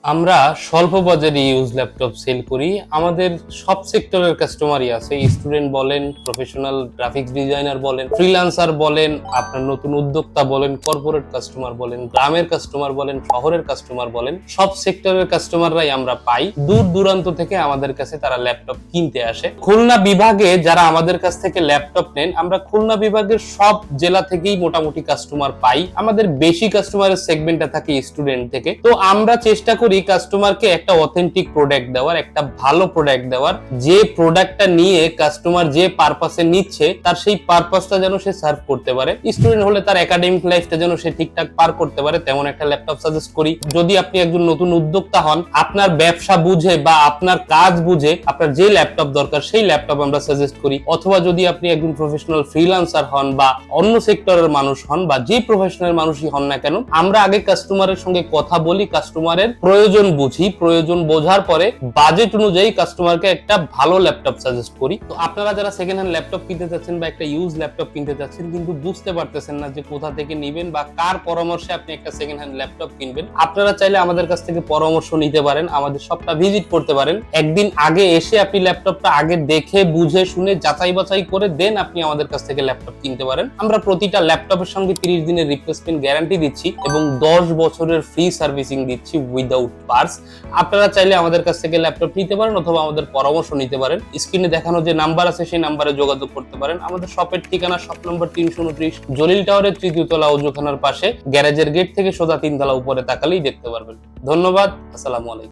আমরা স্বল্প বাজারে ইউজ ল্যাপটপ সেল করি। আমাদের সব সেক্টরের কাস্টমারই আছে। স্টুডেন্ট বলেন, প্রফেশনাল গ্রাফিক্স ডিজাইনার বলেন, ফ্রিল্যান্সার বলেন, আপনার নতুন উদ্যোক্তা বলেন, কর্পোরেট কাস্টমার বলেন, গ্রামের কাস্টমার বলেন, শহরের কাস্টমার বলেন, সব সেক্টরের কাস্টমাররাই আমরা পাই। দূর দূরান্ত থেকে আমাদের কাছে তারা ল্যাপটপ কিনতে আসে। খুলনা বিভাগে যারা আমাদের কাছ থেকে ল্যাপটপ নেন, আমরা খুলনা বিভাগের সব জেলা থেকেই মোটামুটি কাস্টমার পাই। আমাদের বেশি কাস্টমারের সেগমেন্টটা থাকে স্টুডেন্ট থেকে। তো আমরা চেষ্টা করি কাস্টমারকে একটা অথেন্টিক প্রোডাক্ট দেওয়ার, একটা ভালো প্রোডাক্ট দেওয়ার, যে প্রোডাক্টটা নিয়ে কাস্টমার যে পারপাসে নিচ্ছে তার সেই পারপাসটা যেন সে সার্ভ করতে পারে। স্টুডেন্ট হলে তার একাডেমিক লাইফটা যেন সে ঠিকঠাক পার করতে পারে, তেমন একটা ল্যাপটপ সাজেস্ট করি। যদি আপনি একজন নতুন উদ্যোক্তা হন, আপনার ব্যবসা বুঝে বা আপনার কাজ বুঝে আপনার যে ল্যাপটপ দরকার সেই ল্যাপটপ আমরা সাজেস্ট করি। অথবা যদি আপনি একজন প্রফেশনাল ফ্রিল্যান্সার হন বা অন্য সেক্টরের মানুষ হন বা যে প্রফেশনাল মানুষই হন না কেন, আমরা আগে কাস্টমারের সঙ্গে কথা বলি, কাস্টমারের প্রয়োজন বুঝি, প্রয়োজন বোঝার পরে বাজেট অনুযায়ী কাস্টমারকে একটা ভালো ল্যাপটপ সাজেস্ট করি। তো আপনারা যারা সেকেন্ড হ্যান্ড ল্যাপটপ কিনতে চাচ্ছেন বা একটা ইউজ ল্যাপটপ কিনতে চাচ্ছেন কিন্তু বুঝতে পারতেছেন না যে কোথা থেকে নেবেন বা কার পরামর্শে আপনি একটা সেকেন্ড হ্যান্ড ল্যাপটপ কিনবেন, আপনারা চাইলে আমাদের কাছ থেকে পরামর্শ নিতে পারেন, আমাদের শপটা ভিজিট করতে পারেন। একদিন আগে এসে আপনি ল্যাপটপটা আগে দেখে বুঝে শুনে যাচাই বাছাই করে দেন আপনি আমাদের কাছ থেকে ল্যাপটপ কিনতে পারেন। আমরা প্রতিটা ল্যাপটপের সঙ্গে 30 দিনের রিপ্লেসমেন্ট গ্যারান্টি দিচ্ছি এবং 10 বছরের ফ্রি সার্ভিসিং দিচ্ছি উইদাউট পার্টস। আপনারা চাইলে আমাদের কাছ থেকে ল্যাপটপ নিতে পারেন অথবা আমাদের পরামর্শ নিতে পারেন। স্ক্রিনে দেখানো যে নাম্বার আছে সেই নাম্বারে যোগাযোগ করতে পারেন। আমাদের শপের ঠিকানা শপ নম্বর 329 জলিল টাওয়ারের 3য় তলা ওজুখানার পাশে, গ্যারেজের গেট থেকে সোজা 3 তলা উপরে তাকালেই দেখতে পারবেন। ধন্যবাদ। আসসালামু আলাইকুম।